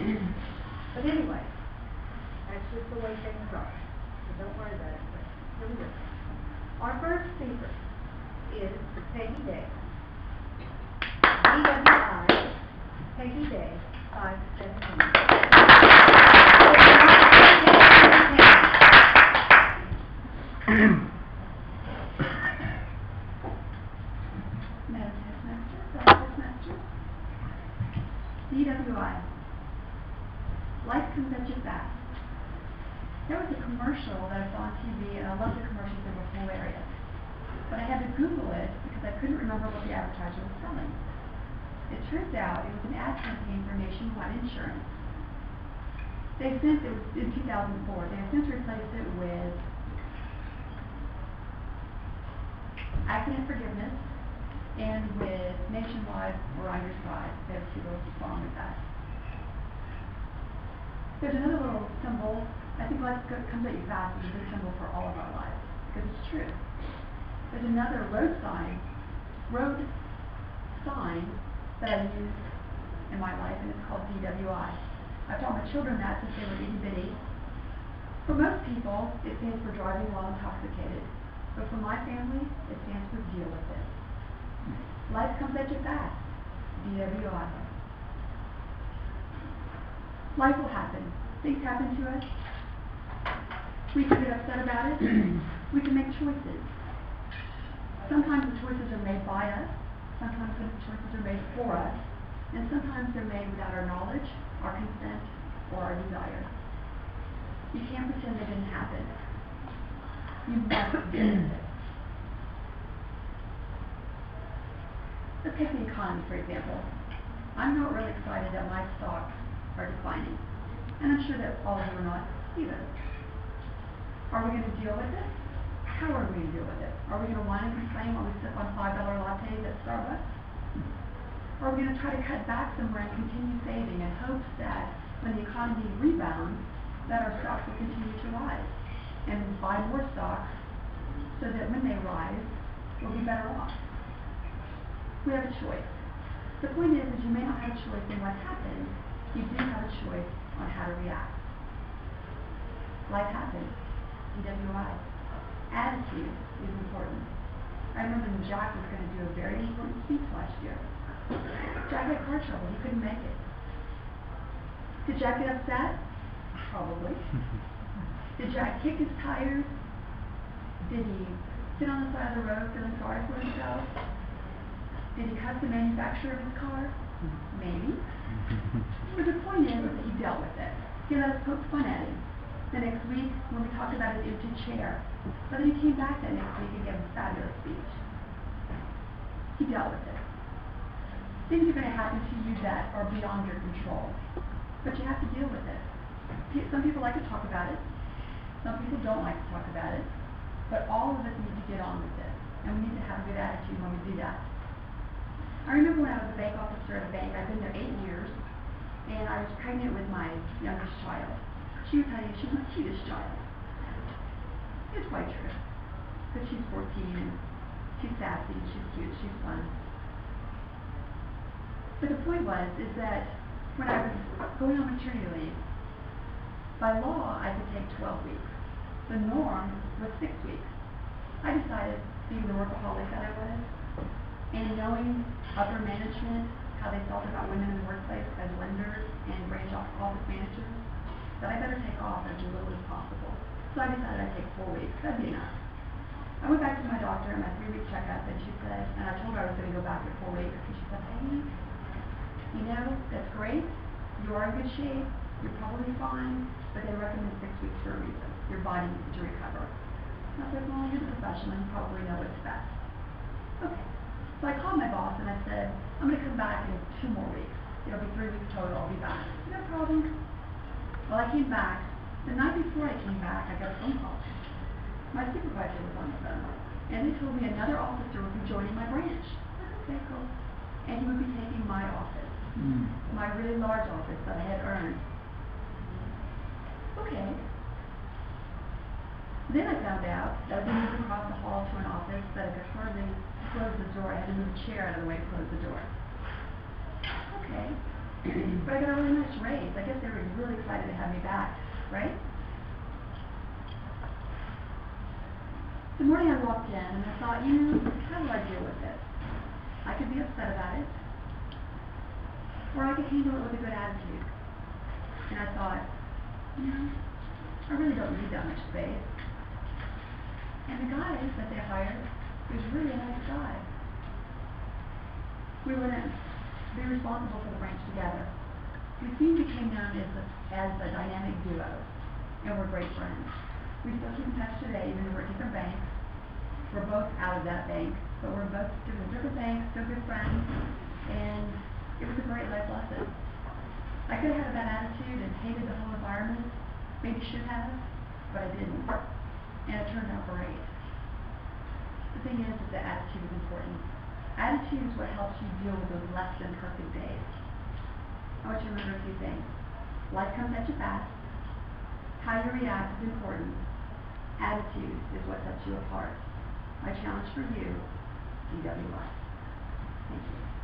But anyway, that's just the way things are. So don't worry about it. But here we go. Our first speaker is Peggy Day. DWI, Peggy Day, 517. DWI. Life comes at you fast. There was a commercial that I saw on TV, and I love the commercials, they were hilarious. But I had to Google it because I couldn't remember what the advertiser was selling. It turns out it was an ad campaign for Nationwide Insurance. They've since, it was in 2004, they have since replaced it with accident forgiveness and with Nationwide or on your side. They have two goes along with that. There's another little symbol. I think life comes at you fast is a good symbol for all of our lives because it's true. There's another road sign that I use in my life, and it's called DWI. I've taught my children that since they were itty bitty. For most people, it stands for driving while intoxicated, but for my family, it stands for deal with it. Life comes at you fast. DWI. Life will happen. Things happen to us. We can get upset about it. We can make choices. Sometimes the choices are made by us. Sometimes the choices are made for us. And sometimes they're made without our knowledge, our consent, or our desire. You can't pretend they didn't happen. You must deal with it. Let's take the economy, for example. I'm not really excited that my stocks are declining. And I'm sure that all of you are not either. Are we going to deal with it? How are we going to deal with it? Are we going to whine and complain while we sip on $5 lattes at Starbucks? Or are we going to try to cut back somewhere and continue saving in hopes that when the economy rebounds, that our stocks will continue to rise and buy more stocks so that when they rise, we'll be better off? We have a choice. The point is you may not have a choice in what happens. You do have a choice on how to react. Life happens. DWI. Attitude is important. I remember when Jack was going to do a very important speech last year. Jack had car trouble. He couldn't make it. Did Jack get upset? Probably. Did Jack kick his tires? Did he sit on the side of the road feeling sorry for himself? Did he cuss the manufacturer of his car? Maybe. But the point is that he dealt with it. He let us poke fun at him. The next week, when we talked about his empty chair. But then he came back that next week and gave a fabulous speech. He dealt with it. Things are going to happen to you that are beyond your control. But you have to deal with it. Some people like to talk about it. Some people don't like to talk about it. But all of us need to get on with it. And we need to have a good attitude when we do that. I remember when I was a bank officer at a bank, I've been there 8 years, and I was pregnant with my youngest child. She would tell you she's the cutest child. It's quite true. Because she's 14 and she's sassy, she's cute, she's fun. But the point is that when I was going on maternity leave, by law I could take 12 weeks. The norm was 6 weeks. I decided, being the workaholic that I was, and knowing upper management, how they felt about women in the workplace as lenders and branch office managers, that I better take off as little as possible. So I decided I'd take 4 weeks. That'd be enough. I went back to my doctor in my 3-week checkup, and she said, and I told her I was going to go back at 4 weeks, and she said, "Hey, you know, that's great. You are in good shape. You're probably fine, but they recommend 6 weeks for a reason. Your body needs to recover." And I said, "Well, you're the professional. You probably know what's best." Okay. So I called my boss and I said, "I'm going to come back in 2 more weeks. It'll be 3 weeks total. I'll be back." "No problem." Well, I came back. The night before I came back, I got a phone call. My supervisor was on the phone, and they told me another officer would be joining my branch. I said, "Okay, cool." And he would be taking my office, my really large office that I had earned. Okay. Then I found out that I was moved across the hall to an office that I could hardly close the door. I had to move a chair out of the way to close the door. Okay. But I got a really nice raise. I guess they right? The morning I walked in and I thought, how do I deal with this? I could be upset about it, or I could handle it with a good attitude. And I thought, I really don't need that much space. And the guy that they hired was really a nice guy. We were going to be responsible for the branch together. We soon became known as a dynamic duo, and we're great friends. We still keep in touch today, even though we're at different banks. We're both out of that bank, but we're both still in different banks, still good friends, and it was a great life lesson. I could have had a bad attitude and hated the whole environment, maybe should have, but I didn't, and it turned out great. The thing is that attitude is important. Attitude is what helps you deal with those less than perfect days. I want you to remember a few things. Life comes at you fast. How you react is important. Attitude is what sets you apart. My challenge for you, DWI. Thank you.